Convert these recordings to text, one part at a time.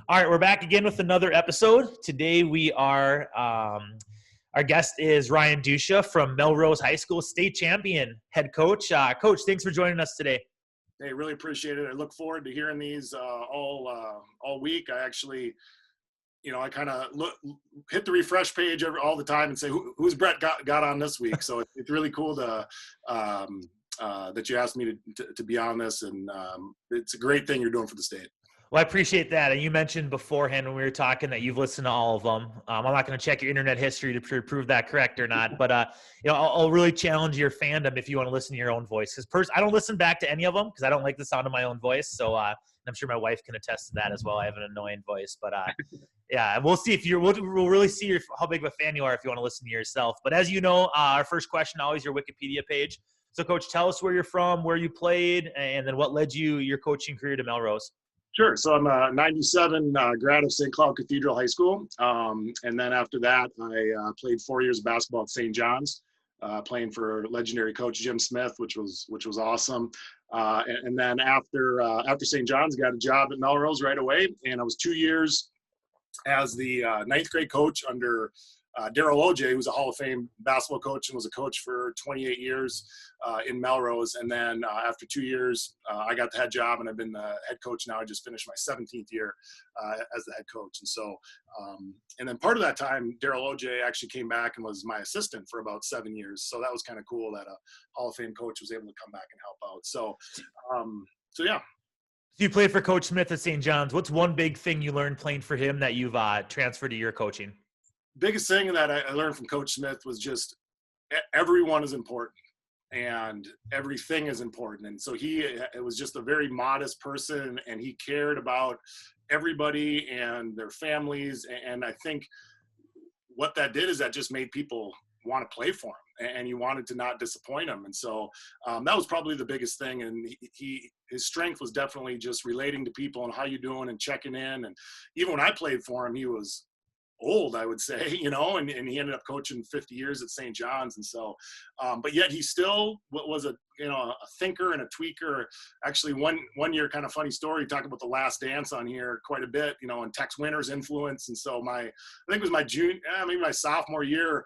All right, we're back again with another episode. Today we are, our guest is Ryan Dusha from Melrose High School, state champion head coach. Coach, thanks for joining us today. Hey, really appreciate it. I look forward to hearing these all week. I actually, I kind of hit the refresh page all the time and say, who's Brett got on this week? So it's really cool to that you asked me to be on this, and it's a great thing you're doing for the state. Well, I appreciate that. And you mentioned beforehand when we were talking that you've listened to all of them. I'm not going to check your internet history to prove that correct or not, but I'll really challenge your fandom if you want to listen to your own voice. Because I don't listen back to any of them because I don't like the sound of my own voice. So I'm sure my wife can attest to that as well. I have an annoying voice, but yeah, we'll see if we'll really see how big of a fan you are if you want to listen to yourself. But as you know, our first question always your Wikipedia page. So, Coach, tell us where you're from, where you played, and then what led your coaching career to Melrose. Sure. So I'm a 97 grad of St. Cloud Cathedral High School. And then after that, I played 4 years of basketball at St. John's, playing for legendary coach Jim Smith, which was awesome. And then after St. John's, got a job at Melrose right away. And I was 2 years as the ninth grade coach under Daryl OJ, who was a Hall of Fame basketball coach and was a coach for 28 years in Melrose. And then after 2 years, I got the head job, and I've been the head coach now. I just finished my 17th year as the head coach. And so, and then part of that time, Daryl OJ actually came back and was my assistant for about 7 years. So that was kind of cool that a Hall of Fame coach was able to come back and help out. So, yeah. So you played for Coach Smith at St. John's. What's one big thing you learned playing for him that you've transferred to your coaching? Biggest thing that I learned from Coach Smith was just everyone is important and everything is important. And so it was just a very modest person, and he cared about everybody and their families. And I think what that did is that just made people want to play for him, and you wanted to not disappoint him. And so that was probably the biggest thing. And his strength was definitely just relating to people and how you doing and checking in. And even when I played for him, he was old, I would say, and he ended up coaching 50 years at St. John's. And so, but yet he still was a thinker and a tweaker. Actually, one year, kind of funny story, talk about the Last Dance on here quite a bit, and Tex Winter's influence. And so I think it was my maybe my sophomore year,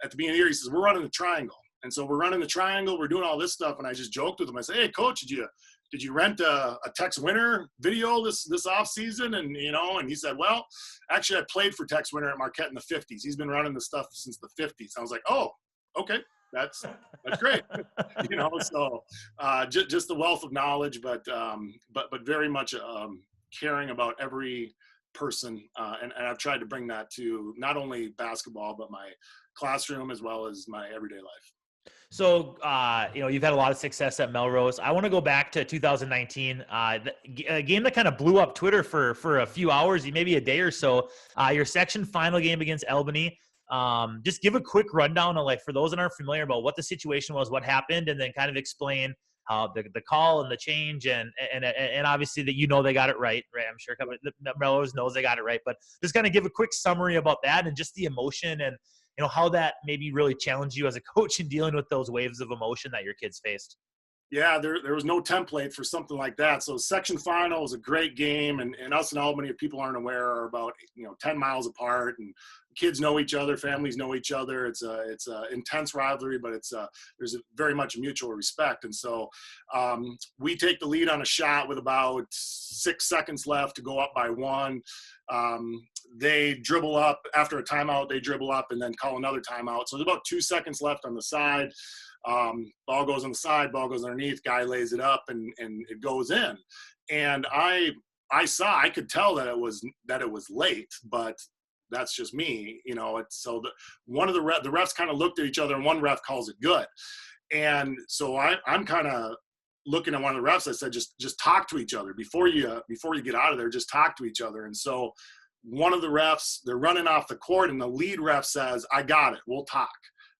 at the beginning of the year, he says, we're running the triangle. And so we're running the triangle, we're doing all this stuff. And I just joked with him. I said, hey, coach, did you rent a Tex Winter video this off season? And, and he said, well, actually I played for Tex Winter at Marquette in the 50s. He's been running the stuff since the 50s. I was like, oh, okay. That's great. So just the wealth of knowledge, but very much caring about every person. And I've tried to bring that to not only basketball, but my classroom as well as my everyday life. So, you've had a lot of success at Melrose. I want to go back to 2019, a game that kind of blew up Twitter for a few hours, maybe a day or so. Your section final game against Albany. Just give a quick rundown of, for those that aren't familiar, about what the situation was, what happened, and then kind of explain how the call and the change and obviously that they got it right. I'm sure Melrose knows they got it right, but just kind of give a quick summary about that and just the emotion and how that maybe really challenged you as a coach in dealing with those waves of emotion that your kids faced. Yeah, there was no template for something like that. So section final was a great game, and us and Albany, if people aren't aware, are about 10 miles apart, and kids know each other, families know each other. It's a intense rivalry, but there's very much mutual respect. And so we take the lead on a shot with about 6 seconds left to go up by 1. They dribble up after a timeout. They dribble up and then call another timeout. So there's about 2 seconds left on the side. Ball goes on the side, ball goes underneath, guy lays it up, and it goes in. And I could tell that it was late, but that's just me, so one of the refs kind of looked at each other, and one ref calls it good. And so I'm kind of looking at one of the refs. I said, just talk to each other before you get out of there, just talk to each other. And so one of the refs, they're running off the court, and the lead ref says, I got it, we'll talk.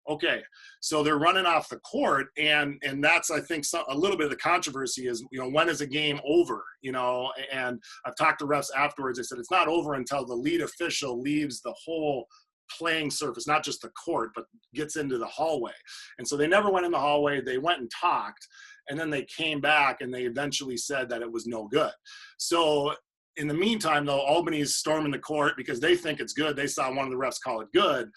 Okay, so they're running off the court, and that's, I think, a little bit of the controversy is, when is a game over? And I've talked to refs afterwards. I said it's not over until the lead official leaves the whole playing surface, not just the court, but gets into the hallway. And so they never went in the hallway. They went and talked, and then they came back, and they eventually said that it was no good. So in the meantime, though, Albany's storming the court because they think it's good. They saw one of the refs call it good.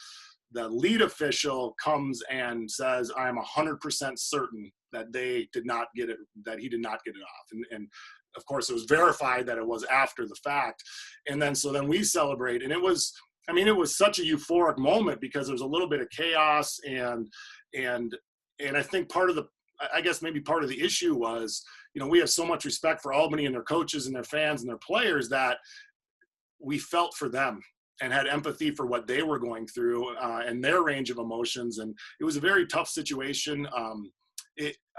The lead official comes and says, "I am 100% certain that they did not get it, that he did not get it off." And of course, it was verified that it was after the fact. And then so then we celebrate, and it was such a euphoric moment because there was a little bit of chaos, and I think maybe part of the issue was, we have so much respect for Albany and their coaches and their fans and their players that we felt for them and had empathy for what they were going through and their range of emotions. And it was a very tough situation.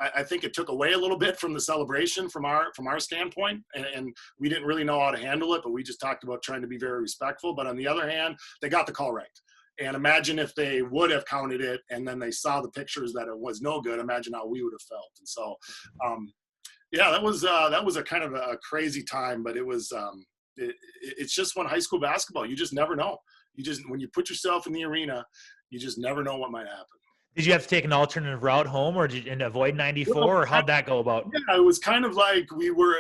I think it took away a little bit from the celebration from our standpoint, and we didn't really know how to handle it, but we just talked about trying to be very respectful. But on the other hand, they got the call right. And imagine if they would have counted it and then they saw the pictures that it was no good, imagine how we would have felt. And so, that was a kind of a crazy time, but it was, it's just when high school basketball, you just never know. When you put yourself in the arena, you just never know what might happen. Did you have to take an alternative route home, or and avoid 94, or how'd that go about? Yeah, it was kind of like we were,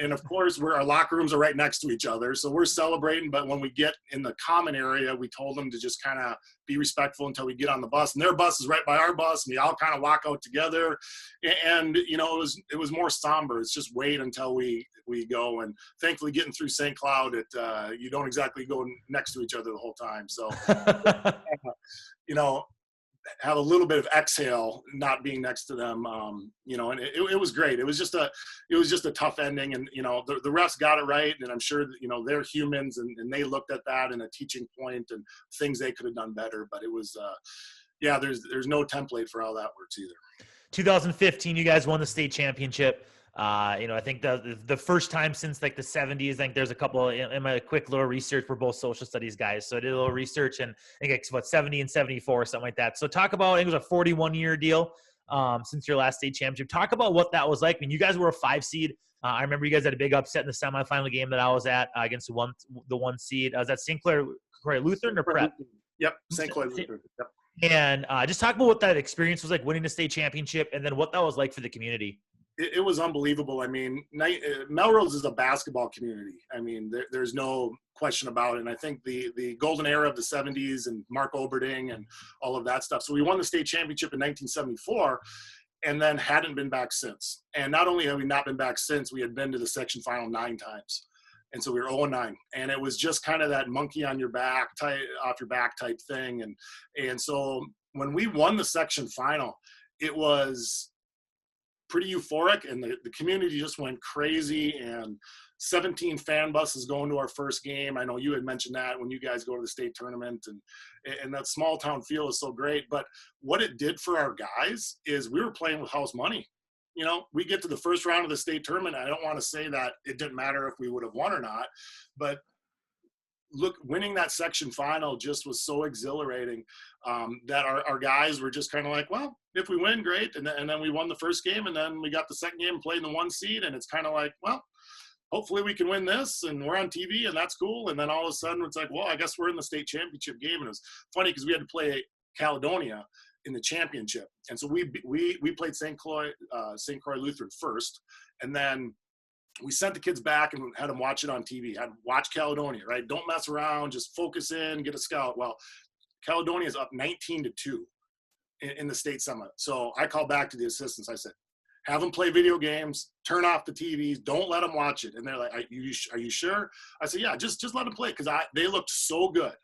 and of course, our locker rooms are right next to each other, so we're celebrating. But when we get in the common area, we told them to just kind of be respectful until we get on the bus. And their bus is right by our bus, and we all kind of walk out together. And it was more somber. It's just wait until we go. And thankfully, getting through St. Cloud, you don't exactly go next to each other the whole time. So, have a little bit of exhale not being next to them, and it was great. It was just a tough ending, and the refs got it right, and I'm sure that, they're humans, and they looked at that in a teaching point and things they could have done better. But it was there's no template for how that works either. 2015, you guys won the state championship. I think the first time since like the 70s. I think there's a couple in my quick little research. We're both social studies guys, so I did a little research, and I think it's 70 and 74, something like that. So talk about, I think it was a 41-year deal since your last state championship. Talk about what that was like. I mean, you guys were a 5 seed. I remember you guys had a big upset in the semifinal game that I was at against the one seed. Was that St. Clair Lutheran or Prep? Yep, St. Clair Lutheran. Yep. And just talk about what that experience was like, winning the state championship, and then what that was like for the community. It was unbelievable. I mean, Melrose is a basketball community. I mean, there's no question about it. And I think the golden era of the 70s and Mark Oberding and all of that stuff. So we won the state championship in 1974 and then hadn't been back since. And not only have we not been back since, we had been to the section final 9 times. And so we were 0-9. And it was just kind of that monkey on your back, off your back type thing. And so when we won the section final, it was pretty euphoric, and the community just went crazy, and 17 fan buses going to our first game. I know you had mentioned that when you guys go to the state tournament, and that small town feel is so great. But what it did for our guys is we were playing with house money. We get to the first round of the state tournament. I don't want to say that it didn't matter if we would have won or not, but look, winning that section final just was so exhilarating that our guys were just kind of like, well, if we win, great. And then we won the first game, and then we got the second game and played in the 1 seed. And it's kind of like, well, hopefully we can win this, and we're on TV, and that's cool. And then all of a sudden it's like, well, I guess we're in the state championship game. And it was funny because we had to play Caledonia in the championship. And so we played St. Croix Lutheran first. And then we sent the kids back and had them watch it on TV. Had watch Caledonia, right? Don't mess around. Just focus in, get a scout. Well, Caledonia is up 19-2 in the state summit. So I called back to the assistants. I said, have them play video games, turn off the TVs, don't let them watch it. And they're like, are you sure? I said, yeah, just let them play, because they looked so good.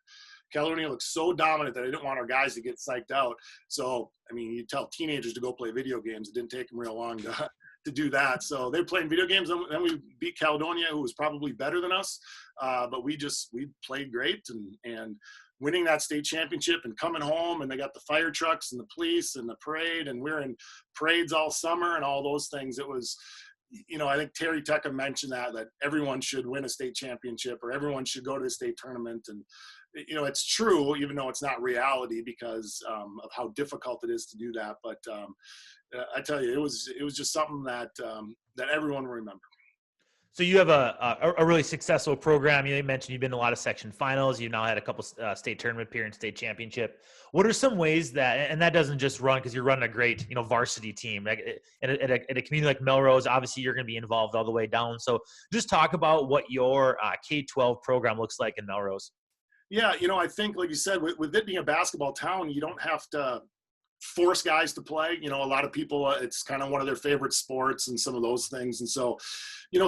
Caledonia looked so dominant that I didn't want our guys to get psyched out. So, I mean, you tell teenagers to go play video games. It didn't take them real long to do that. So they're playing video games. Then we beat Caledonia, who was probably better than us. But we played great, and winning that state championship and coming home, and they got the fire trucks and the police and the parade, and we're in parades all summer and all those things. It was, I think Terry Tucker mentioned that everyone should win a state championship, or everyone should go to the state tournament. And, it's true, even though it's not reality because of how difficult it is to do that. But I tell you, it was just something that everyone will remember. So you have a really successful program. You mentioned you've been to a lot of section finals. You've now had a couple state tournament appearance, state championship. What are some ways that, and that doesn't just run because you're running a great, varsity team. Like at a community like Melrose, obviously you're going to be involved all the way down. So just talk about what your K-12 program looks like in Melrose. Yeah, I think, like you said, with it being a basketball town, you don't have to force guys to play. A lot of people, it's kind of one of their favorite sports and some of those things. And so,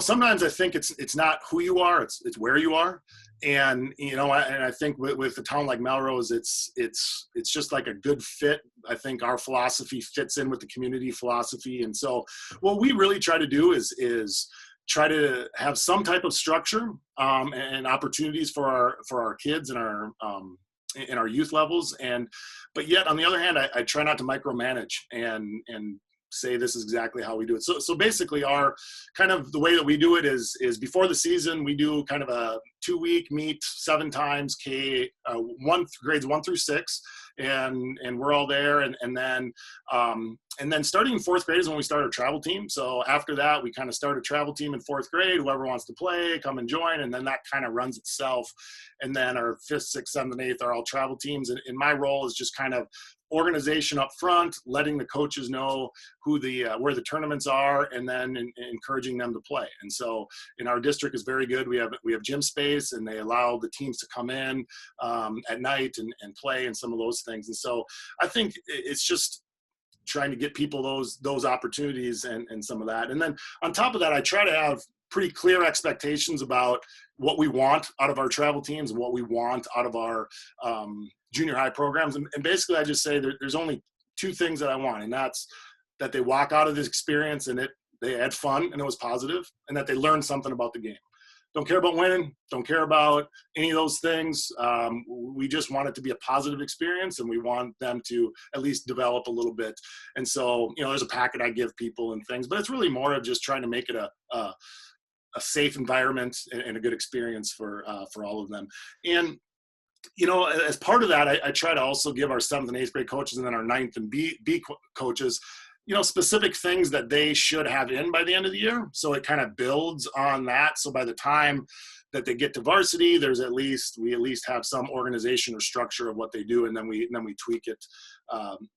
sometimes I think it's not who you are, it's where you are. And, I think with a town like Melrose, it's just like a good fit. I think our philosophy fits in with the community philosophy. And so what we really try to do is try to have some type of structure and opportunities for our kids and our youth levels. But yet on the other hand, I try not to micromanage and say this is exactly how we do it. So basically our kind of the way that we do it is before the season, we do kind of a 2-week meet 7 times grades 1 through 6. And we're all there. And then starting in 4th grade is when we start our travel team. So after that, we kind of start a travel team in 4th grade. Whoever wants to play, come and join. And then that kind of runs itself. And then our 5th, 6th, 7th, and 8th are all travel teams. And my role is just kind of organization up front, letting the coaches know who where the tournaments are, and then encouraging them to play. And so in our district is very good. We have gym space, and they allow the teams to come in at night and play and some of those things. And so I think it's just trying to get people those opportunities and some of that. And then on top of that, I try to have pretty clear expectations about what we want out of our travel teams and what we want out of our junior high programs. And basically I just say there's only 2 things that I want, and that's that they walk out of this experience and they had fun and it was positive, and that they learned something about the game. Don't care about winning, don't care about any of those things. We just want it to be a positive experience, and we want them to at least develop a little bit. And so, there's a packet I give people and things, but it's really more of just trying to make it a safe environment and a good experience for all of them. And as part of that, I try to also give our 7th and 8th grade coaches, and then our 9th and B coaches, specific things that they should have in by the end of the year. So it kind of builds on that. So by the time that they get to varsity, we at least have some organization or structure of what they do, and then we tweak it.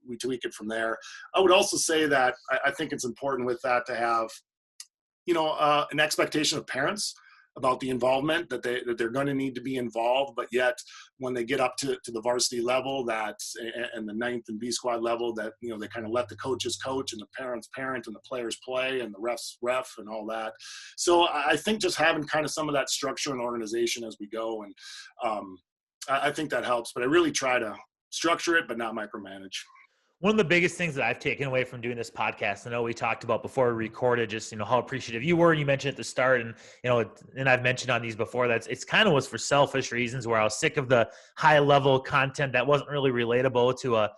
We tweak it from there. I would also say that I think it's important with that to have, an expectation of parents about the involvement, that they're going to need to be involved, but yet when they get up to the varsity level, and the 9th and B squad level, that they kind of let the coaches coach and the parents parent and the players play and the refs ref and all that. So I think just having kind of some of that structure and organization as we go, and I think that helps. But I really try to structure it, but not micromanage. One of the biggest things that I've taken away from doing this podcast, I know we talked about before we recorded, just, how appreciative you were. You mentioned at the start, and, and I've mentioned on these before, that it's kind of was for selfish reasons, where I was sick of the high level content that wasn't really relatable to a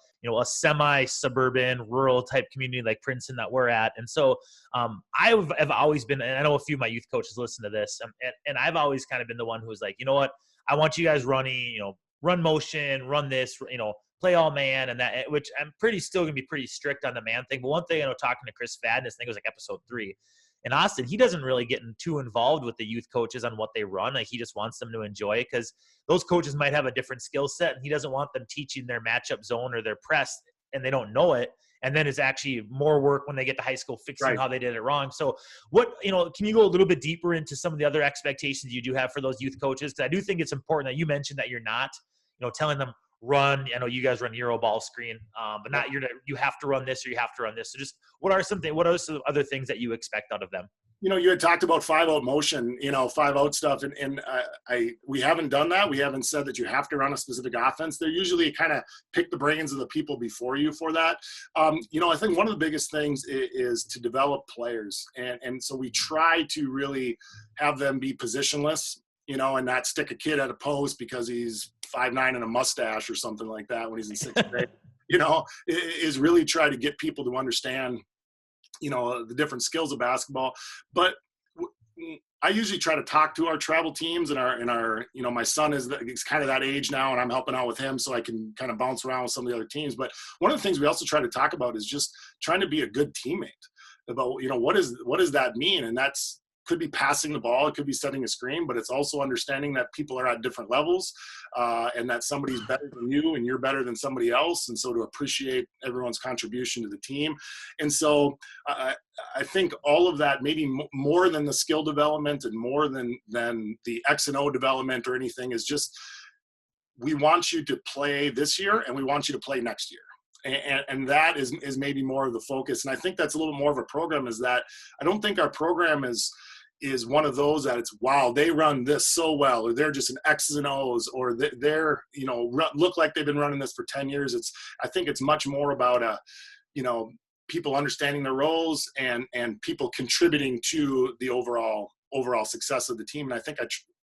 semi-suburban rural type community like Princeton that we're at. And so I've always been, and I know a few of my youth coaches listen to this, and I've always kind of been the one who was like, what, I want you guys running, run motion, run this, play all man, and that, which I'm still going to be pretty strict on the man thing. But one thing, talking to Chris Fadden, I think it was like episode 3 in Austin, he doesn't really get too involved with the youth coaches on what they run. Like, he just wants them to enjoy it, because those coaches might have a different skill set, and he doesn't want them teaching their matchup zone or their press, and they don't know it. And then it's actually more work when they get to high school fixing how they did it wrong. So can you go a little bit deeper into some of the other expectations you do have for those youth coaches? Because I do think it's important that you mentioned that you're not, telling them, run. I know you guys run Euro ball screen, but not you have to run this or you have to run this. So just what are some other things that you expect out of them? You had talked about 5-out motion, 5-out stuff, and we haven't done that. We haven't said that you have to run a specific offense. They're usually kind of pick the brains of the people before you for that. I think one of the biggest things is to develop players, and so we try to really have them be positionless, and not stick a kid at a post because he's 5'9" and a mustache or something like that when he's in 6th grade. Is really try to get people to understand, the different skills of basketball. But I usually try to talk to our travel teams and our my son is kind of that age now, and I'm helping out with him, so I can kind of bounce around with some of the other teams. But one of the things we also try to talk about is just trying to be a good teammate. About what does that mean? And that's could be passing the ball, it could be setting a screen, but it's also understanding that people are at different levels, and that somebody's better than you and you're better than somebody else. And so to appreciate everyone's contribution to the team. And so I think all of that, maybe more than the skill development and more than the X and O development or anything, is just, we want you to play this year and we want you to play next year. And that is maybe more of the focus. And I think that's a little more of a program, is that I don't think our program is one of those that it's, wow, they run this so well, or they're just an X's and O's, or they're, look like they've been running this for 10 years. I think it's much more about people understanding their roles and people contributing to the overall success of the team. And I think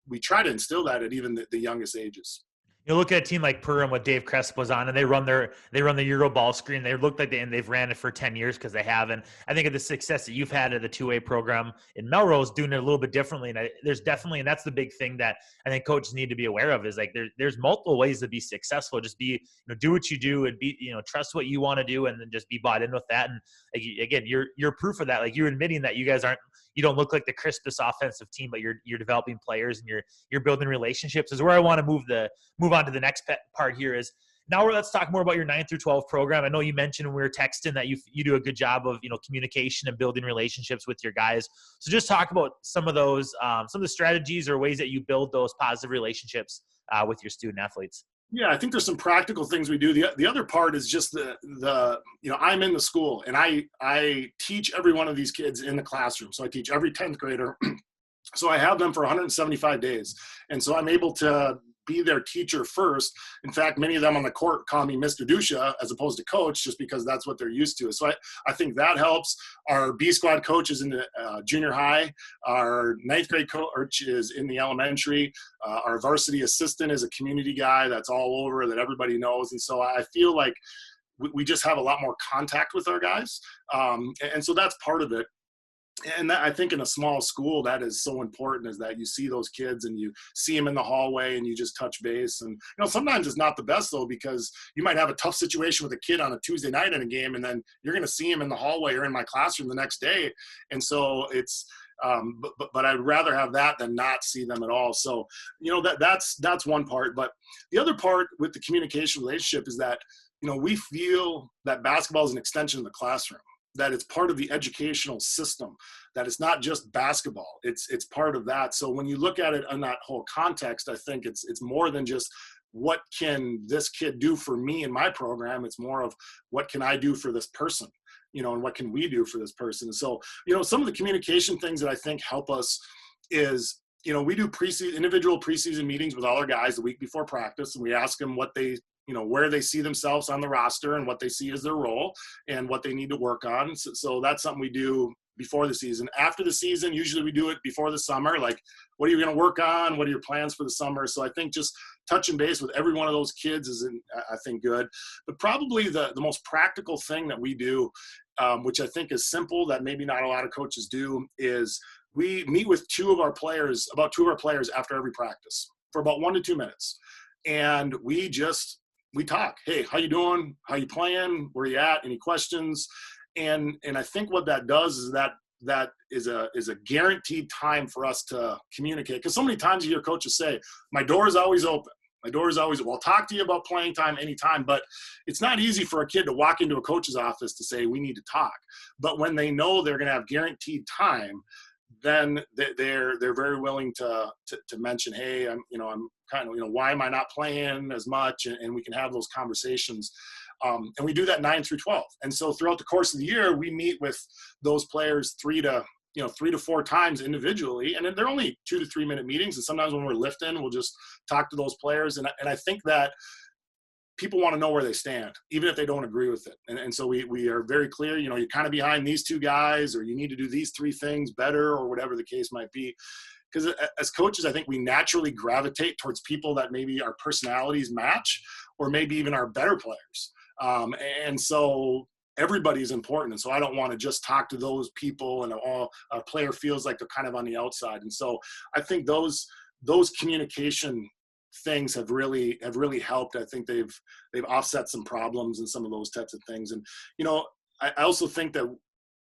we try to instill that at even the youngest ages. You look at a team like Perham with Dave Crespo's on, and they run the Euro ball screen. They look like they've ran it for 10 years because they have. And I think of the success that you've had at the two-way program in Melrose, doing it a little bit differently. And there's definitely, and that's the big thing that I think coaches need to be aware of, is like there's multiple ways to be successful. Just do what you do and trust what you want to do, and then just be bought in with that. And again, you're proof of that. Like, you're admitting that you don't look like the crispest offensive team, but you're developing players and you're building relationships. Is where I want to move on to the next part here. Is now let's talk more about your 9 through 12 program. I know you mentioned when we were texting that you do a good job of communication and building relationships with your guys. So just talk about some of those some of the strategies or ways that you build those positive relationships with your student athletes. Yeah, I think there's some practical things we do. The other part is just I'm in the school, and I teach every one of these kids in the classroom. So I teach every 10th grader. So I have them for 175 days. And so I'm able to be their teacher first. In fact, many of them on the court call me Mr. Dusha as opposed to coach, just because that's what they're used to. So I think that helps. Our B squad coach is in the junior high. Our 9th grade coach is in the elementary. Our varsity assistant is a community guy that's all over, that everybody knows. And so I feel like we just have a lot more contact with our guys. And so that's part of it. And that, I think in a small school, that is so important, is that you see those kids and you see them in the hallway and you just touch base. And, sometimes it's not the best though, because you might have a tough situation with a kid on a Tuesday night in a game, and then you're going to see him in the hallway or in my classroom the next day. And so it's, but I'd rather have that than not see them at all. So, that's one part. But the other part with the communication relationship is that, we feel that basketball is an extension of the classroom, that it's part of the educational system, that it's not just basketball. It's part of that. So when you look at it in that whole context, I think it's more than just what can this kid do for me in my program. It's more of what can I do for this person, and what can we do for this person. And so, some of the communication things that I think help us is, we do individual preseason meetings with all our guys the week before practice, and we ask them what they where they see themselves on the roster and what they see as their role and what they need to work on. So that's something we do before the season. After the season, usually we do it before the summer. Like, what are you going to work on? What are your plans for the summer? So I think just touching base with every one of those kids is, I think, good. But probably the most practical thing that we do, which I think is simple, that maybe not a lot of coaches do, is we meet with two of our players after every practice for about 1 to 2 minutes. And we talk. Hey, how you doing? How you playing? Where you at? Any questions? And I think what that does is that is a guaranteed time for us to communicate. Because so many times you hear coaches say, my door is always open. My door is always, well, I'll talk to you about playing time anytime. But it's not easy for a kid to walk into a coach's office to say, we need to talk. But when they know they're going to have guaranteed time, then they're very willing to mention, hey, I'm kind of, why am I not playing as much? And we can have those conversations. And we do that 9 through 12. And so throughout the course of the year, we meet with those players 3 to 4 times individually. And they're only 2 to 3 minute meetings. And sometimes when we're lifting, we'll just talk to those players. And I think that people want to know where they stand, even if they don't agree with it. And so we are very clear, you're kind of behind these 2 guys, or you need to do these 3 things better, or whatever the case might be. Because as coaches, I think we naturally gravitate towards people that maybe our personalities match, or maybe even are better players. And so everybody's important. And so I don't want to just talk to those people, and a player feels like they're kind of on the outside. And so I think those communication things have really helped. I think they've offset some problems and some of those types of things. And I also think that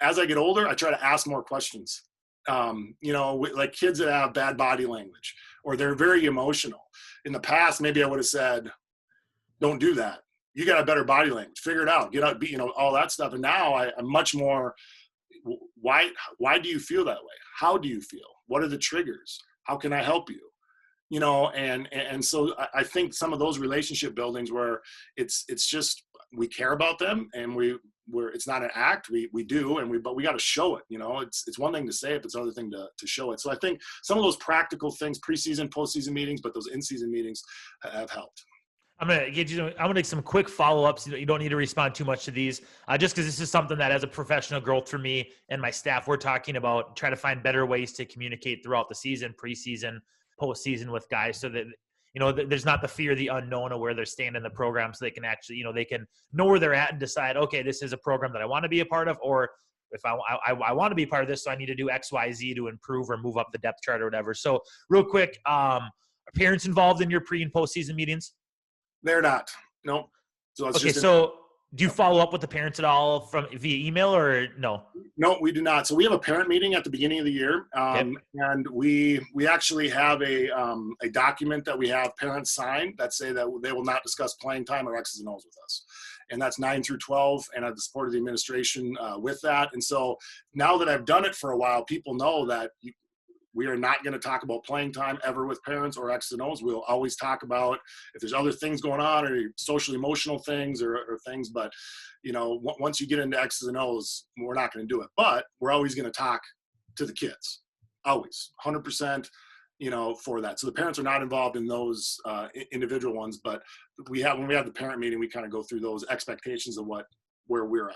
as I get older, I try to ask more questions. Like kids that have bad body language or they're very emotional. In the past, maybe I would have said, don't do that. You got a better body language, figure it out, get out, all that stuff. And now I'm much more, why do you feel that way? How do you feel? What are the triggers? How can I help you? And so I think some of those relationship buildings where it's just, we care about them and it's not an act, we do, but we got to show it. It's one thing to say it, it's another thing to show it. So I think some of those practical things, preseason, postseason meetings, but those in-season meetings have helped. I'm gonna make some quick follow-ups. You don't need to respond too much to these, just because this is something that as a professional growth for me and my staff, we're talking about, try to find better ways to communicate throughout the season, preseason, postseason with guys, so that there's not the fear of the unknown of where they're staying in the program, so they can actually they can know where they're at and decide, okay, this is a program that I want to be a part of, or if I want to be part of this, so I need to do X, Y, Z to improve or move up the depth chart or whatever. So real quick, are parents involved in your pre and postseason meetings? They're not. No. So okay. So do you follow up with the parents at all via email or no? No, we do not. So we have a parent meeting at the beginning of the year, and we actually have a document that we have parents sign that say that they will not discuss playing time or X's and O's with us. And that's 9 through 12, and I have the support of the administration with that. And so now that I've done it for a while, people know that we are not going to talk about playing time ever with parents or X's and O's. We'll always talk about if there's other things going on or social emotional things or things. But, once you get into X's and O's, we're not going to do it. But we're always going to talk to the kids, always, 100%, for that. So the parents are not involved in those individual ones. But when we have the parent meeting, we kind of go through those expectations of where we're at.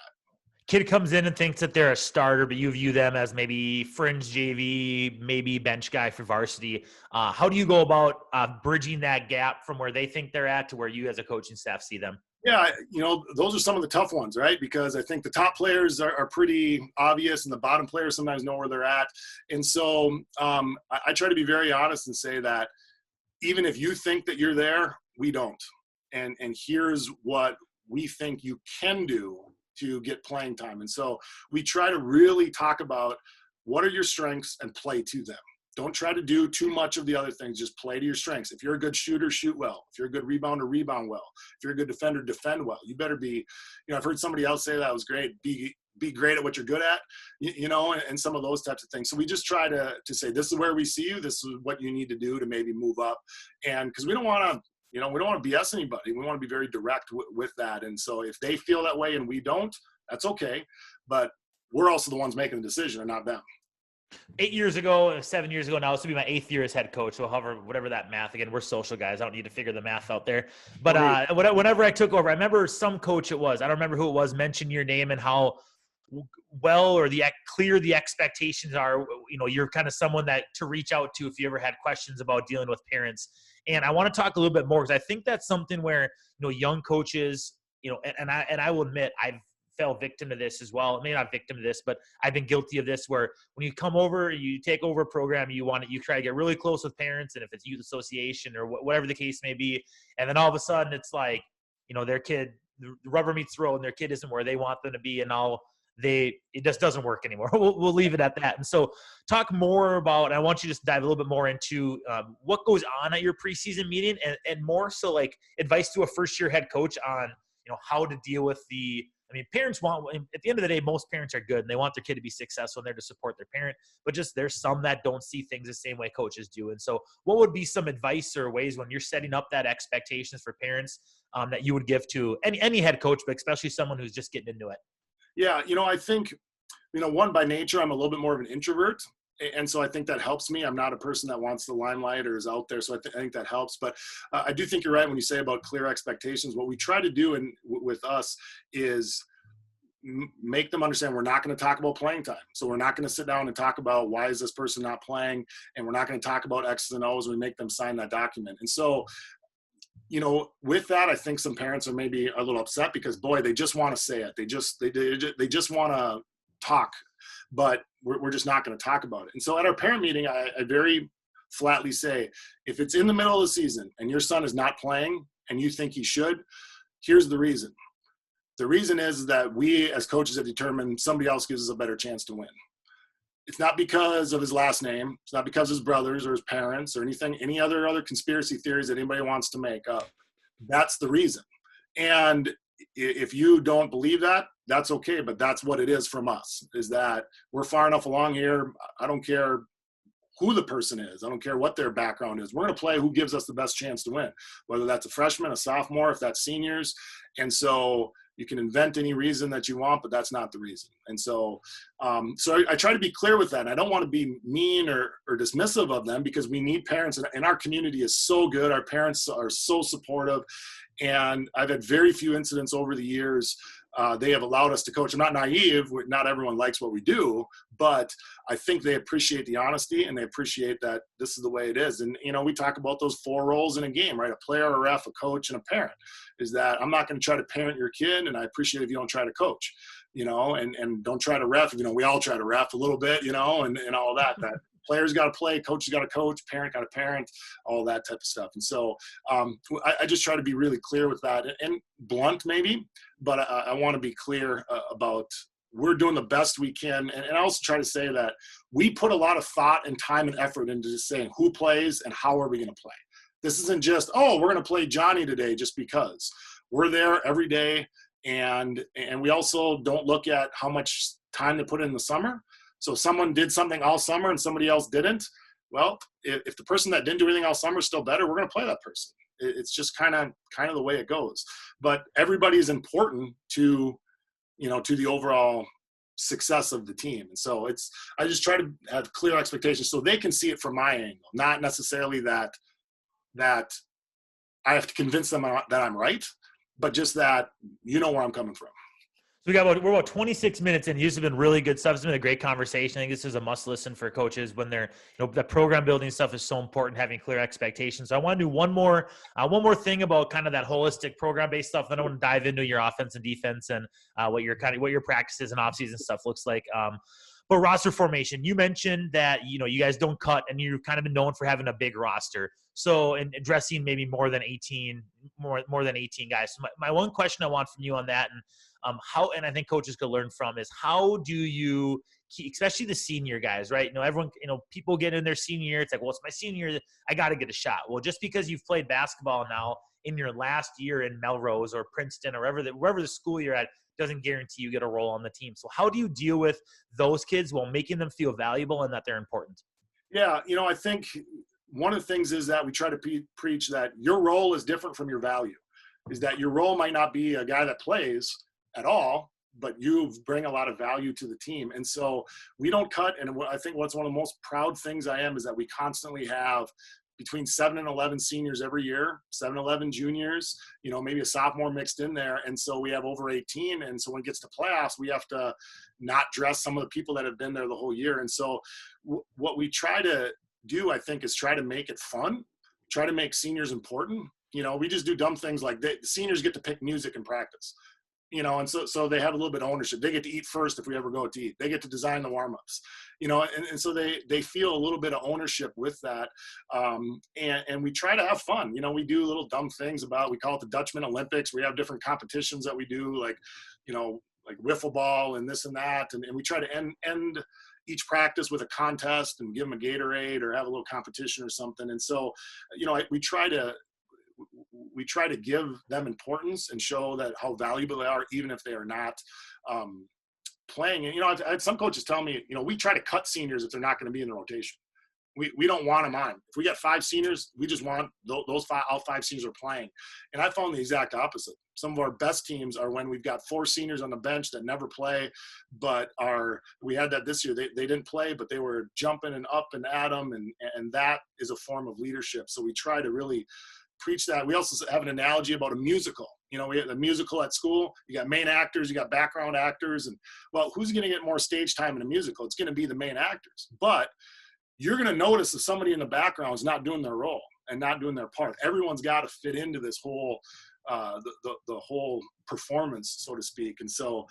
Kid comes in and thinks that they're a starter, but you view them as maybe fringe JV, maybe bench guy for varsity. How do you go about bridging that gap from where they think they're at to where you as a coaching staff see them? Yeah, those are some of the tough ones, right? Because I think the top players are pretty obvious and the bottom players sometimes know where they're at. And so I try to be very honest and say that even if you think that you're there, we don't. And here's what we think you can do to get playing time. And so we try to really talk about what are your strengths and play to them. Don't try to do too much of the other things. Just play to your strengths. If you're a good shooter, shoot well. If you're a good rebounder, rebound well. If you're a good defender, defend well. You better be, I've heard somebody else say that was great. Be great at what you're good at, and some of those types of things. So we just try to say, this is where we see you. This is what you need to do to maybe move up. And because we don't want to, we don't want to BS anybody. We want to be very direct with that. And so if they feel that way and we don't, that's okay. But we're also the ones making the decision and not them. 8 years ago, 7 years ago now, this will be my 8th year as head coach. So however, whatever that math, again, we're social guys. I don't need to figure the math out there. But whenever I took over, I remember some coach it was, I don't remember who it was, mentioned your name and how well or clear the expectations are. You're kind of someone that to reach out to if you ever had questions about dealing with parents. And I want to talk a little bit more because I think that's something where young coaches, and I will admit I've fell victim to this as well. Maybe not victim to this, but I've been guilty of this where when you come over, you take over a program, you try to get really close with parents, and if it's youth association or whatever the case may be, and then all of a sudden it's like, their kid, the rubber meets the road, and their kid isn't where they want them to be, and it just doesn't work anymore. We'll leave it at that. And so talk more about, I want you to just dive a little bit more into what goes on at your preseason meeting and more so like advice to a first year head coach on, how to deal with parents want, at the end of the day, most parents are good and they want their kid to be successful and they're to support their parent, but just there's some that don't see things the same way coaches do. And so what would be some advice or ways when you're setting up that expectations for parents that you would give to any head coach, but especially someone who's just getting into it? Yeah, I think, one, by nature, I'm a little bit more of an introvert. And so I think that helps me. I'm not a person that wants the limelight or is out there. So I think that helps. But I do think you're right when you say about clear expectations. What we try to do with us is make them understand we're not going to talk about playing time. So we're not going to sit down and talk about why is this person not playing. And we're not going to talk about X's and O's. We make them sign that document. And so with that, I think some parents are maybe a little upset because, boy, they just want to say it. They just want to talk, but we're just not going to talk about it. And so at our parent meeting, I very flatly say, if it's in the middle of the season and your son is not playing and you think he should, here's the reason. The reason is that we as coaches have determined somebody else gives us a better chance to win. It's not because of his last name. It's not because of his brothers or his parents or anything, any other conspiracy theories that anybody wants to make up. That's the reason. And if you don't believe that, that's okay. But that's what it is from us, is that we're far enough along here. I don't care who the person is. I don't care what their background is. We're going to play who gives us the best chance to win, whether that's a freshman, a sophomore, if that's seniors. And so you can invent any reason that you want, but that's not the reason. And so, I try to be clear with that. And I don't want to be mean or dismissive of them, because we need parents, and our community is so good. Our parents are so supportive. And I've had very few incidents over the years. They have allowed us to coach. I'm not naive. Not everyone likes what we do, but I think they appreciate the honesty, and they appreciate that this is the way it is. And, we talk about those 4 roles in a game, right? A player, a ref, a coach, and a parent. Is that I'm not going to try to parent your kid, and I appreciate if you don't try to coach, and don't try to ref. We all try to ref a little bit, and all that. That players got to play, coaches got to coach, parent got to parent, all that type of stuff. And so I just try to be really clear with that, and blunt maybe, but I want to be clear about we're doing the best we can. And I also try to say that we put a lot of thought and time and effort into just saying who plays and how are we going to play. This isn't just, we're going to play Johnny today just because. We're there every day, and we also don't look at how much time to put in the summer. So someone did something all summer and somebody else didn't. Well, if the person that didn't do anything all summer is still better, we're going to play that person. It's just kind of the way it goes. But everybody is important to the overall success of the team. And so I just try to have clear expectations so they can see it from my angle, not necessarily that I have to convince them that I'm right, but just that where I'm coming from. So we're about 26 minutes in. This has been really good stuff. It's been a great conversation. I think this is a must listen for coaches when they're, the program building stuff is so important, having clear expectations. So I want to do one more thing about kind of that holistic program based stuff. Then I want to dive into your offense and defense and what your practices and offseason stuff looks like. But roster formation, you mentioned that, you guys don't cut, and you've kind of been known for having a big roster. So, and addressing maybe more than 18 guys. So my one question I want from you on that, and and I think coaches could learn from, is how do you keep, especially the senior guys, right? Everyone, people get in their senior year. It's like, well, it's my senior year, I got to get a shot. Well, just because you've played basketball now in your last year in Melrose or Princeton or wherever the school you're at, doesn't guarantee you get a role on the team. So how do you deal with those kids while making them feel valuable and that they're important? Yeah, I think one of the things is that we try to preach that your role is different from your value. Is that your role might not be a guy that plays at all, but you bring a lot of value to the team. And so we don't cut. And I think what's one of the most proud things I am is that we constantly have between 7 and 11 seniors every year, 7, 11 juniors, maybe a sophomore mixed in there. And so we have over 18. And so when it gets to playoffs, we have to not dress some of the people that have been there the whole year. And so what we try to do, I think, is try to make it fun, try to make seniors important. We just do dumb things like the seniors get to pick music in practice. And so they have a little bit of ownership. They get to eat first if we ever go to eat. They get to design the warm-ups, and so they feel a little bit of ownership with that. And we try to have fun. We do little dumb things we call it the Dutchman Olympics. We have different competitions that we do, like wiffle ball and this and that. And we try to end each practice with a contest and give them a Gatorade or have a little competition or something. And so, we try to give them importance and show that how valuable they are, even if they are not playing. And, I had some coaches tell me, we try to cut seniors if they're not going to be in the rotation. We don't want them on. If we get 5 seniors, we just want those 5, all 5 seniors are playing. And I found the exact opposite. Some of our best teams are when we've got 4 seniors on the bench that never play, but we had that this year. They didn't play, but they were jumping and up and at them. And that is a form of leadership. So we try to really preach that. We also have an analogy about a musical. We have a musical at school. You got main actors, you got background actors, and well, who's going to get more stage time in a musical? It's going to be the main actors. But you're going to notice if somebody in the background is not doing their role and not doing their part. Everyone's got to fit into this whole the whole performance, so to speak. And so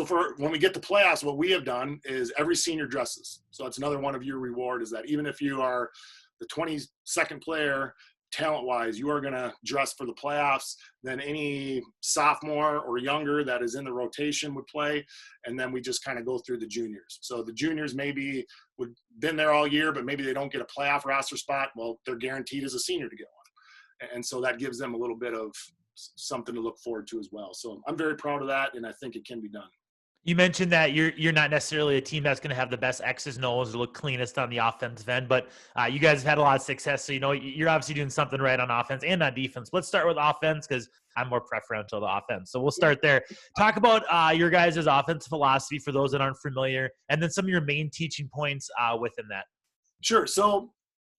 for when we get to playoffs, what we have done is every senior dresses. So it's another one of your reward, is that even if you are the 22nd player, talent-wise, you are going to dress for the playoffs, then any sophomore or younger that is in the rotation would play, and then we just kind of go through the juniors. So the juniors maybe would been there all year, but maybe they don't get a playoff roster spot. Well, they're guaranteed as a senior to get one. And so that gives them a little bit of something to look forward to as well. So I'm very proud of that, and I think it can be done. You mentioned that you're not necessarily a team that's going to have the best X's and O's or look cleanest on the offensive end, but you guys have had a lot of success. So, you're obviously doing something right on offense and on defense. Let's start with offense because I'm more preferential to offense. So we'll start there. Talk about your guys' offensive philosophy for those that aren't familiar, and then some of your main teaching points within that. Sure. So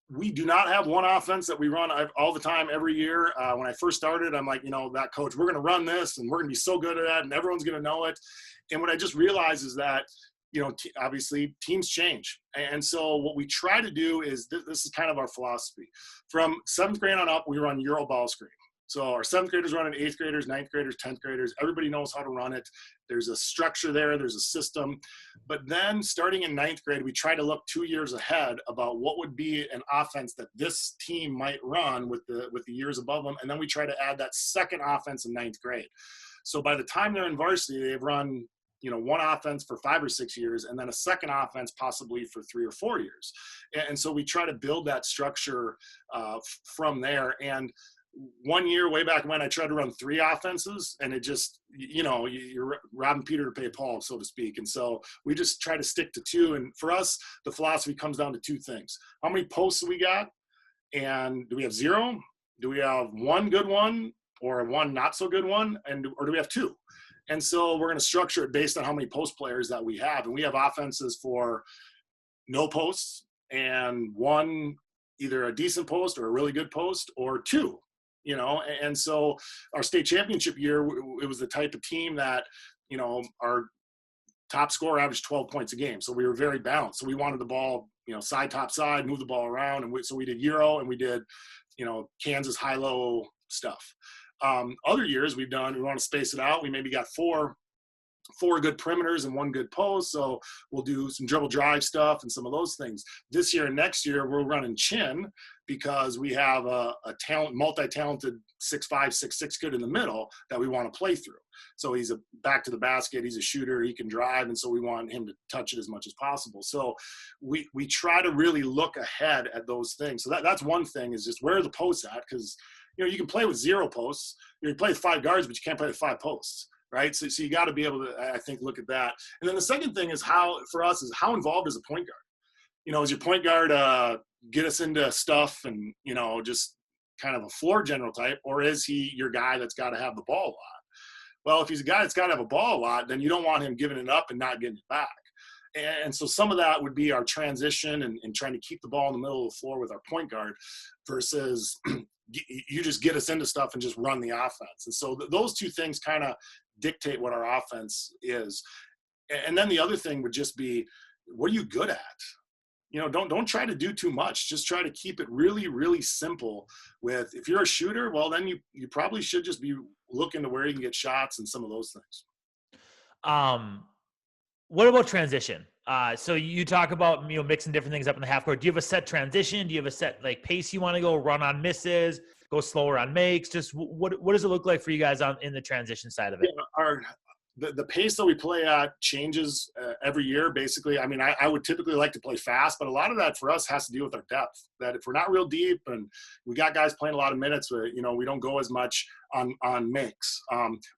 we do not have one offense that we run all the time every year. When I first started, I'm like, that coach, we're going to run this and we're going to be so good at that and everyone's going to know it. And what I just realized is that, obviously teams change. And so what we try to do is this is kind of our philosophy. From 7th grade on up, we run Euro ball screen. So our 7th graders run it, 8th graders, 9th graders, 10th graders. Everybody knows how to run it. There's a structure there. There's a system. But then starting in 9th grade, we try to look 2 years ahead about what would be an offense that this team might run with the years above them. And then we try to add that second offense in 9th grade. So by the time they're in varsity, they've run one offense for 5 or 6 years, and then a second offense possibly for 3 or 4 years. And so we try to build that structure from there. And one year way back when I tried to run 3 offenses, and it just, you're robbing Peter to pay Paul, so to speak. And so we just try to stick to 2. And for us, the philosophy comes down to 2 things. How many posts do we got? And do we have 0? Do we have 1 good one or 1 not so good one? Or do we have 2? And so we're going to structure it based on how many post players that we have. And we have offenses for no posts and 1, either a decent post or a really good post, or 2, And so our state championship year, it was the type of team that, our top scorer averaged 12 points a game. So we were very balanced. So we wanted the ball, side, top, side, move the ball around. And so we did Euro and we did, Kansas high-low stuff. Other years we want to space it out. We maybe got 4 good perimeters and 1 good post. So we'll do some dribble drive stuff and some of those things. This year and next year, we're running chin because we have a multi-talented 6'5", 6'6" kid in the middle that we want to play through. So he's a back to the basket. He's a shooter. He can drive. And so we want him to touch it as much as possible. So we try to really look ahead at those things. So that's one thing, is just where are the posts at? Because, you can play with 0 posts. You play with 5 guards, but you can't play with 5 posts. Right. So you got to be able to, I think, look at that. And then the second thing is how involved is a point guard? Is your point guard get us into stuff and, just kind of a floor general type, or is he your guy that's got to have the ball a lot? Well, if he's a guy that's got to have a ball a lot, then you don't want him giving it up and not getting it back. And so some of that would be our transition and trying to keep the ball in the middle of the floor with our point guard versus you just get us into stuff and just run the offense. And so those 2 things kind of dictate what our offense is. And then the other thing would just be, what are you good at? Don't try to do too much. Just try to keep it really, really simple with, if you're a shooter, well, then you probably should just be looking to where you can get shots and some of those things. What about transition? So you talk about, mixing different things up in the half court. Do you have a set transition? Do you have a set pace you want to go, run on misses, go slower on makes? Just what does it look like for you guys in the transition side of it? Yeah, the pace that we play at changes every year, basically. I mean, I would typically like to play fast, but a lot of that for us has to do with our depth. That if we're not real deep and we got guys playing a lot of minutes, we don't go as much on makes.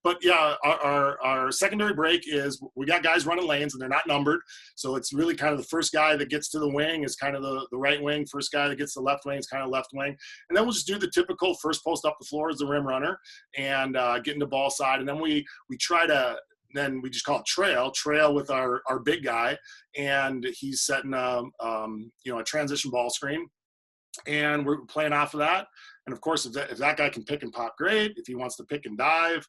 But yeah, our secondary break is we got guys running lanes and they're not numbered. So it's really kind of the first guy that gets to the wing is kind of the right wing. First guy that gets to the left wing is kind of left wing. And then we'll just do the typical first post up the floor as the rim runner and get into ball side. And then we try to, then we just call it trail with our big guy, and he's setting a transition ball screen, and we're playing off of that. And of course, if that guy can pick and pop, great. If he wants to pick and dive,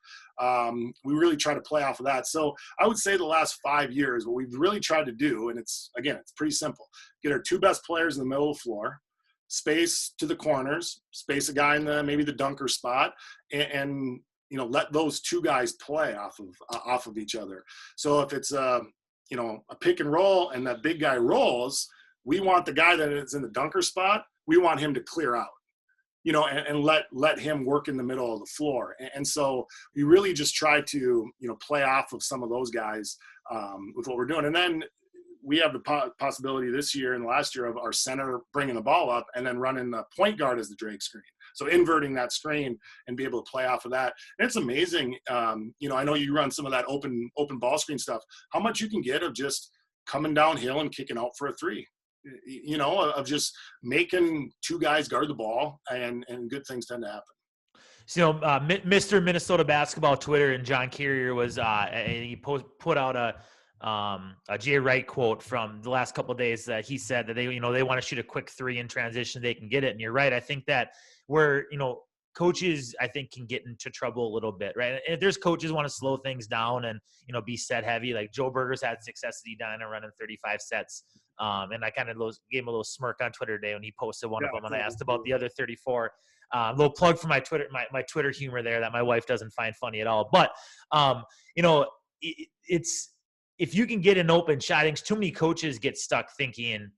we really try to play off of that. So I would say the last 5 years, what we've really tried to do, and it's pretty simple: get our 2 best players in the middle of the floor, space to the corners, space a guy in maybe the dunker spot, and let those 2 guys play off of each other. So if it's a pick and roll and that big guy rolls, we want the guy that is in the dunker spot, we want him to clear out. and let him work in the middle of the floor. And so we really just try to, play off of some of those guys with what we're doing. And then we have the possibility this year and last year of our center bringing the ball up and then running the point guard as the drag screen. So inverting that screen and be able to play off of that. And it's amazing. I know you run some of that open ball screen stuff, how much you can get of just coming downhill and kicking out for a three, of just making two guys guard the ball, and good things tend to happen. So, Mr. Minnesota basketball Twitter and John Carrier was he put out a Jay Wright quote from the last couple of days that he said that they want to shoot a quick three in transition, they can get it. And you're right. I think that where coaches, I think, can get into trouble a little bit, right? And if there's coaches want to slow things down and be set heavy, like Joe Berger's had success at Edina running 35 sets. And I kind of gave him a little smirk on Twitter today when he posted one of them, and I asked about the other 34. Little plug for my Twitter, my Twitter humor there that my wife doesn't find funny at all. But it's if you can get an open shot, I think too many coaches get stuck thinking,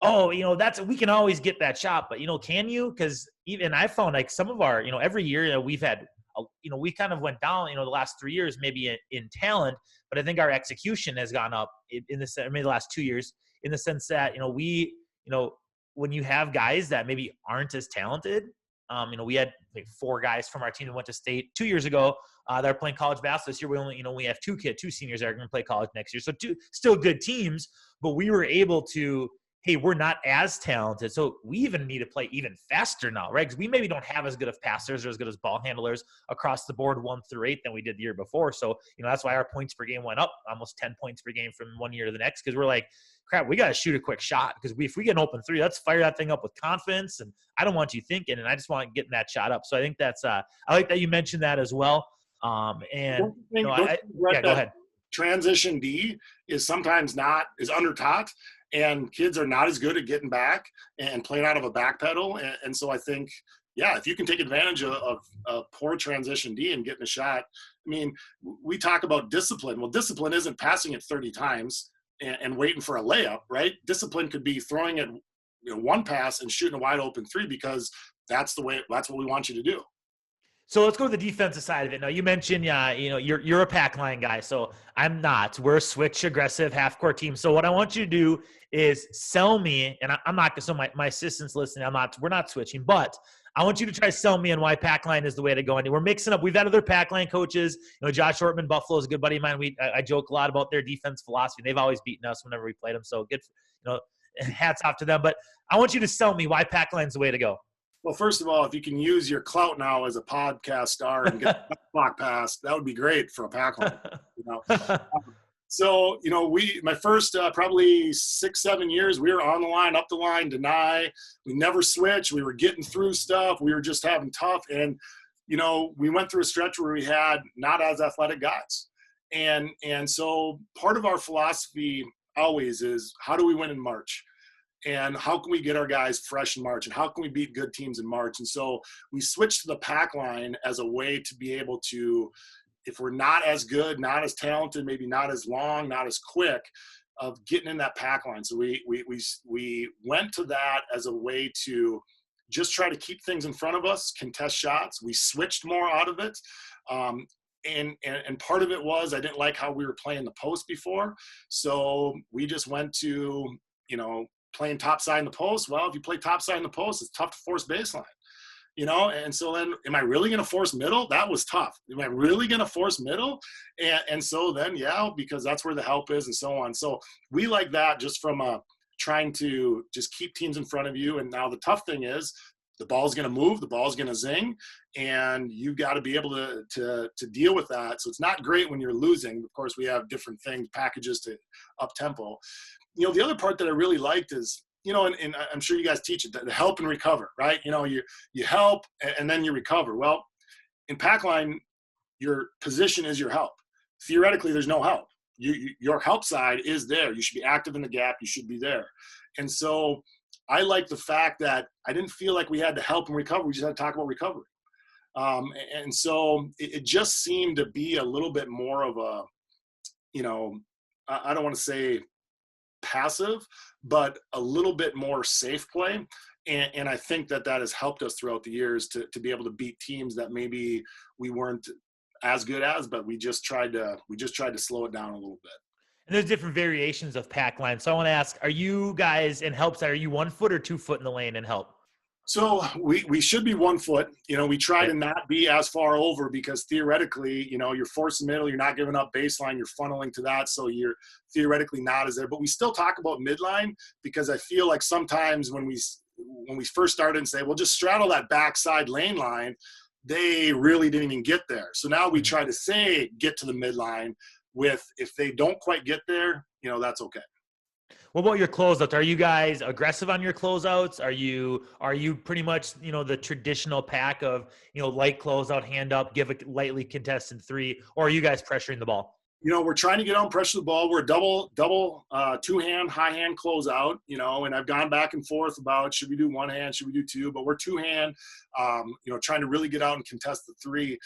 we can always get that shot, but can you? Because even I found like some of our, every year we've had, we kind of went down, the last 3 years maybe in talent, but I think our execution has gone up in the last 2 years, in the sense that when you have guys that maybe aren't as talented, we had like 4 guys from our team that went to state 2 years ago that are playing college basketball this year. We only, we have 2 seniors that are going to play college next year, so 2 still good teams, but we were able to. Hey, we're not as talented, so we even need to play even faster now, right? Because we maybe don't have as good of passers or as good as ball handlers across the board 1 through 8 than we did the year before. So, that's why our points per game went up almost 10 points per game from one year to the next, because we're like, crap, we got to shoot a quick shot, because if we get an open three, let's fire that thing up with confidence, and I don't want you thinking, and I just want getting that shot up. So I think that's I like that you mentioned that as well. Go ahead. Transition D is sometimes is under taught, and kids are not as good at getting back and playing out of a back pedal. And so I think, if you can take advantage of poor transition D and getting a shot, I mean, we talk about discipline. Well, discipline isn't passing it 30 times and waiting for a layup, right? Discipline could be throwing it, one pass and shooting a wide open three, because that's what we want you to do. So let's go to the defensive side of it. Now, you mentioned, you're a pack line guy, so I'm not. We're a switch aggressive half-court team. So what I want you to do is sell me, and I'm not. So my assistant's listening. We're not switching, but I want you to try to sell me on why pack line is the way to go. And we're mixing up. We've had other pack line coaches. Josh Ortman, Buffalo is a good buddy of mine. I joke a lot about their defense philosophy. They've always beaten us whenever we played them. So good, hats off to them. But I want you to sell me why pack line is the way to go. Well, first of all, if you can use your clout now as a podcast star and get a block pass, that would be great for a pack line. So, my first probably 6-7 years, we were on the line, up the line, deny. We never switched. We were getting through stuff. We were just having tough. And, we went through a stretch where we had not as athletic guys. And so part of our philosophy always is, how do we win in March? And how can we get our guys fresh in March? And how can we beat good teams in March? And so we switched to the pack line as a way to be able to, if we're not as good, not as talented, maybe not as long, not as quick, of getting in that pack line. So we went to that as a way to just try to keep things in front of us, contest shots. We switched more out of it. And part of it was I didn't like how we were playing the post before. So we just went to, playing top side in the post. Well, if you play top side in the post, it's tough to force baseline, and so then, am I really going to force middle? That was tough. Am I really going to force middle? And so then, because that's where the help is, and so on. So we like that, just from trying to just keep teams in front of you. And now the tough thing is, the ball's going to move, the ball's going to zing, and you've got to be able to deal with that. So it's not great when you're losing. Of course, we have different things, packages to up tempo. The other part that I really liked is, and I'm sure you guys teach it, the help and recover, right? You help and then you recover. Well, in pack line, your position is your help. Theoretically, there's no help. Your help side is there. You should be active in the gap. You should be there. And so I like the fact that I didn't feel like we had to help and recover. We just had to talk about recovery. And so it just seemed to be a little bit more of a, I don't want to say passive, but a little bit more safe play. And I think that has helped us throughout the years to be able to beat teams that maybe we weren't as good as, but we just tried to slow it down a little bit. And there's different variations of pack line. So I want to ask, are you guys in help side, are you 1 foot or 2 foot in the lane in help? So we should be 1 foot. We try to not be as far over, because theoretically, you're forcing middle, you're not giving up baseline, you're funneling to that. So you're theoretically not as there, but we still talk about midline, because I feel like sometimes when we first started and say, well, just straddle that backside lane line, they really didn't even get there. So now we try to say, get to the midline with, if they don't quite get there, that's okay. What about your closeouts? Are you guys aggressive on your closeouts? Are you pretty much, the traditional pack of, light closeout, hand up, give a lightly contested 3, or are you guys pressuring the ball? We're trying to get on, pressure the ball. We're a double 2-hand, high hand closeout, and I've gone back and forth about, should we do 1 hand, should we do 2, but we're 2-hand, trying to really get out and contest the 3.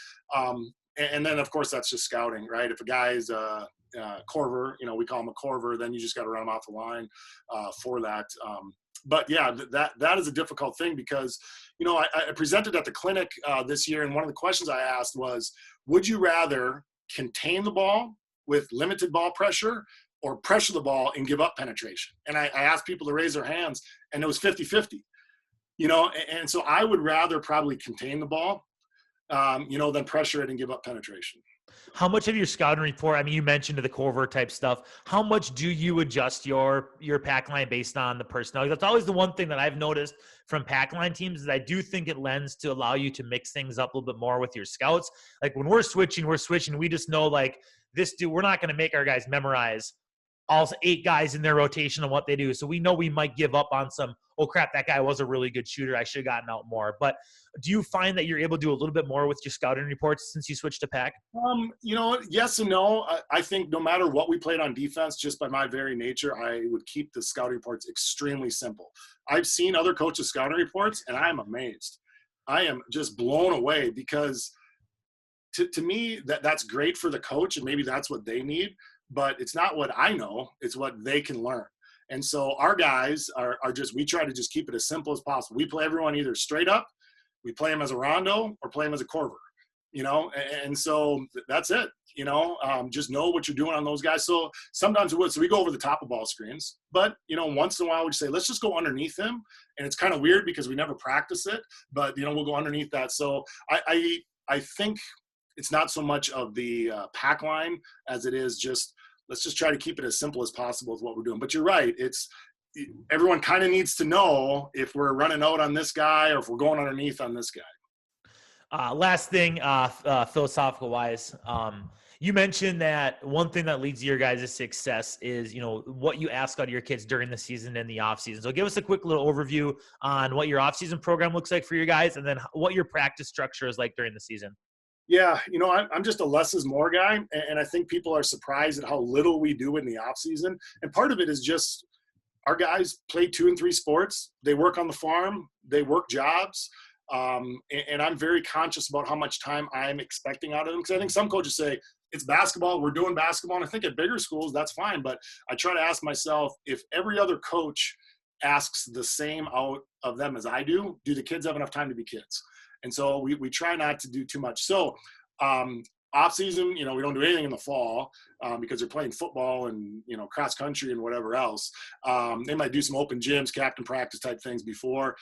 And then of course that's just scouting, right? If a guy's corver, we call him a corver, then you just got to run him off the line for that. But yeah, that is a difficult thing, because, I presented at the clinic this year, and one of the questions I asked was, would you rather contain the ball with limited ball pressure, or pressure the ball and give up penetration? And I asked people to raise their hands, and it was 50-50, and so I would rather probably contain the ball, than pressure it and give up penetration. How much of your scouting report, you mentioned the Corver type stuff, how much do you adjust your pack line based on the personnel? That's always the one thing that I've noticed from pack line teams, is I do think it lends to allow you to mix things up a little bit more with your scouts. Like when we're switching, we just know, like, this dude, we're not going to make our guys memorize all 8 guys in their rotation and what they do. So we know we might give up on some, oh crap, that guy was a really good shooter, I should have gotten out more. But do you find that you're able to do a little bit more with your scouting reports since you switched to pack? Yes and no. I think no matter what we played on defense, just by my very nature, I would keep the scouting reports extremely simple. I've seen other coaches' scouting reports, and I'm amazed. I am just blown away, because to me, that's great for the coach, and maybe that's what they need. But it's not what I know, it's what they can learn. And so our guys are just, we try to just keep it as simple as possible. We play everyone either straight up, we play them as a rondo, or play them as a corver, and so that's it. Just know what you're doing on those guys. So sometimes we go over the top of ball screens, but once in a while we say, let's just go underneath him. And it's kind of weird because we never practice it, but we'll go underneath that. So I think it's not so much of the pack line as it is just, let's just try to keep it as simple as possible with what we're doing. But you're right. Everyone kind of needs to know if we're running out on this guy or if we're going underneath on this guy. Last thing, philosophical wise, you mentioned that one thing that leads to your guys' success is, what you ask out of your kids during the season and the off season. So give us a quick little overview on what your off season program looks like for your guys, and then what your practice structure is like during the season. Yeah, I'm just a less is more guy, and I think people are surprised at how little we do in the off season. And part of it is just our guys play 2 and 3 sports. They work on the farm, they work jobs, and I'm very conscious about how much time I'm expecting out of them. Because I think some coaches say, it's basketball, we're doing basketball. And I think at bigger schools, that's fine. But I try to ask myself, if every other coach asks the same out of them as I do the kids have enough time to be kids? And so we try not to do too much. So off season, we don't do anything in the fall because they're playing football and, cross country and whatever else. They might do some open gyms, captain practice type things before.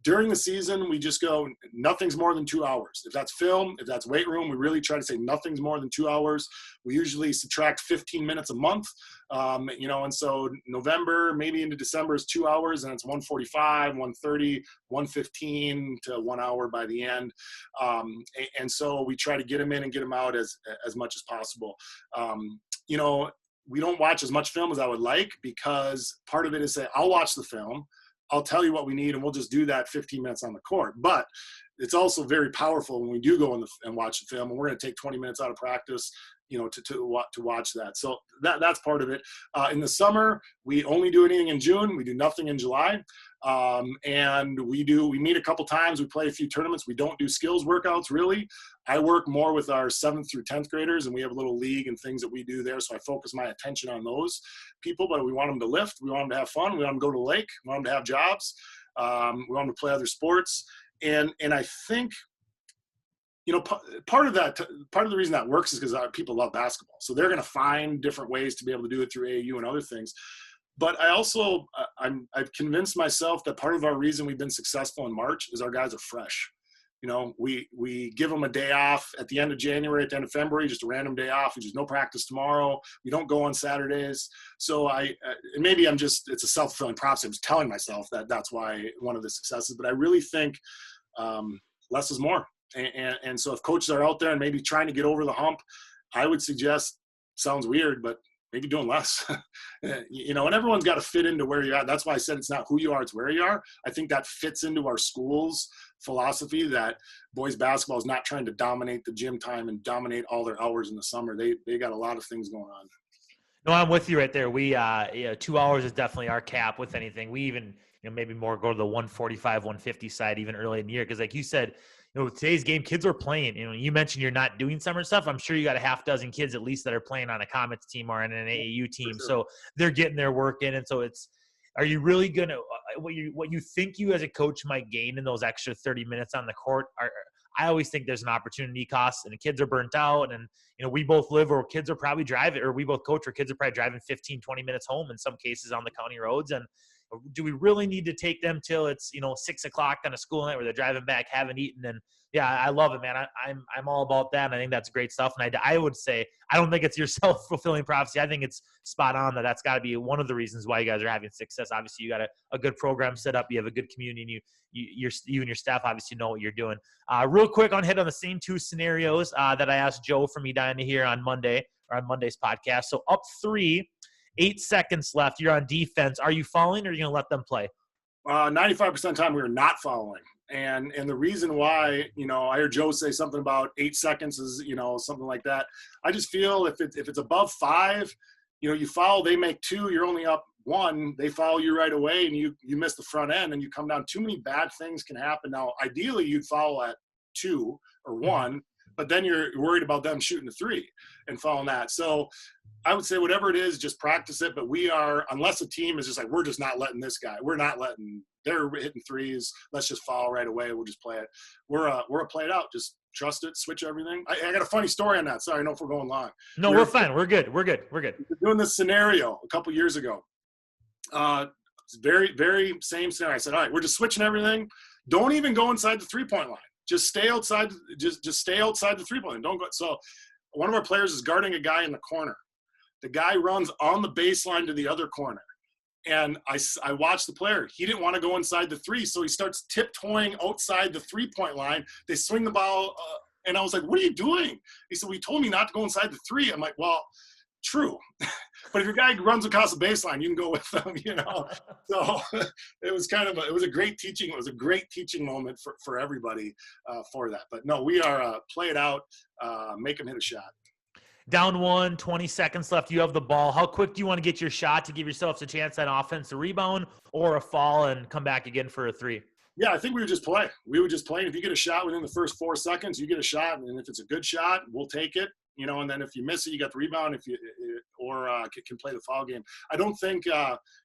During the season, we just go, nothing's more than 2 hours. If that's film, if that's weight room, we really try to say nothing's more than 2 hours. We usually subtract 15 minutes a month. And so November, maybe into December is 2 hours, and it's 1:45, 1:30, 1:15 to 1 hour by the end. And so we try to get them in and get them out as much as possible. We don't watch as much film as I would like, because part of it is say, I'll watch the film, I'll tell you what we need, and we'll just do that 15 minutes on the court. But it's also very powerful when we do go and watch the film, and we're going to take 20 minutes out of practice, to watch that. So that's part of it. In the summer, we only do anything in June. We do nothing in July. And we meet a couple times. We play a few tournaments. We don't do skills workouts, really. I work more with our 7th through 10th graders, and we have a little league and things that we do there. So I focus my attention on those people, but we want them to lift. We want them to have fun. We want them to go to the lake. We want them to have jobs. We want them to play other sports. And I think, part of the reason that works is because people love basketball. So they're going to find different ways to be able to do it through AAU and other things. But I also, I've convinced myself that part of our reason we've been successful in March is our guys are fresh. We give them a day off at the end of January, at the end of February, just a random day off. We just no practice tomorrow. We don't go on Saturdays. So maybe it's a self-fulfilling prophecy. I'm just telling myself that that's why one of the successes. But I really think less is more. And so if coaches are out there and maybe trying to get over the hump, I would suggest, sounds weird, but maybe doing less, and everyone's got to fit into where you're at. That's why I said it's not who you are, it's where you are. I think that fits into our school's philosophy that boys basketball is not trying to dominate the gym time and dominate all their hours in the summer. They got a lot of things going on. No, I'm with you right there. We, 2 hours is definitely our cap with anything. We even, maybe more go to the 145, 150 side even early in the year. Cause like you said, with today's game, kids are playing. You mentioned you're not doing summer stuff. I'm sure you got a half dozen kids at least that are playing on a Comets team or in an AAU team. Sure. So they're getting their work in. And so are you really going to, what you think you as a coach might gain in those extra 30 minutes on the court I always think there's an opportunity cost, and the kids are burnt out. And, we both live where kids are probably driving, or we both coach where kids are probably driving 15, 20 minutes home in some cases on the county roads. And do we really need to take them till it's, 6 o'clock on a school night where they're driving back, haven't eaten? And yeah, I love it, man. I'm all about that. And I think that's great stuff. And I would say, I don't think it's your self-fulfilling prophecy. I think it's spot on that's got to be one of the reasons why you guys are having success. Obviously, you got a good program set up. You have a good community, and you and your staff obviously know what you're doing. Real quick, on hit on the same two scenarios that I asked Joe from Edina here on Monday, or on Monday's podcast. So up 3, 8 seconds left. You're on defense. Are you following, or are you going to let them play? 95% of the time we are not following. And the reason why, I heard Joe say something about 8 seconds is, something like that. I just feel if it's above 5, you foul, they make 2, you're only up 1, they foul you right away, and you miss the front end and you come down. Too many bad things can happen. Now, ideally you'd foul at 2 or 1, but then you're worried about them shooting a 3 and fouling that. So I would say whatever it is, just practice it. But we are, unless a team is just like, we're just not letting this guy, we're not letting, they're hitting 3s, let's just foul right away, we'll just play it. We're a play it out, just trust it, switch everything. I got a funny story on that. Sorry, I know if we're going long. No, we're fine. We're good. We're doing this scenario a couple years ago. It's very, very same scenario. I said, all right, we're just switching everything. Don't even go inside the 3-point line. Just stay outside. Just stay outside the 3-point line. Don't go. So one of our players is guarding a guy in the corner. The guy runs on the baseline to the other corner. And I watched the player. He didn't want to go inside the 3, so he starts tiptoeing outside the 3-point line. They swing the ball, and I was like, what are you doing? He said, well, you told me not to go inside the 3. I'm like, well, true. But if your guy runs across the baseline, you can go with them, So it was it was a great teaching. It was a great teaching moment for everybody for that. But no, we are play it out, make them hit a shot. Down 1, 20 seconds left. You have the ball. How quick do you want to get your shot to give yourself a chance at offense, a rebound, or a fall and come back again for a 3? Yeah, I think we would just play. We would just play. And if you get a shot within the first 4 seconds, you get a shot. And if it's a good shot, we'll take it. And then if you miss it, you got the rebound. If you can play the foul game. I don't think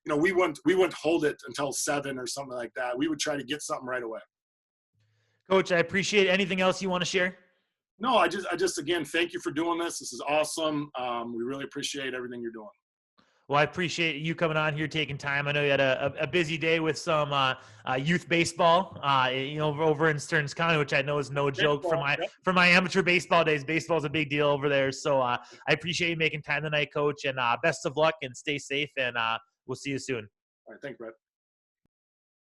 we wouldn't hold it until 7 or something like that. We would try to get something right away. Coach, I appreciate it. Anything else you want to share? No, I just again, thank you for doing this. This is awesome. We really appreciate everything you're doing. Well, I appreciate you coming on here, taking time. I know you had a busy day with some youth baseball, over in Stearns County, which I know is no joke from my amateur baseball days. Baseball is a big deal over there. So I appreciate you making time tonight, Coach, and best of luck and stay safe. And we'll see you soon. All right, thanks, Brett.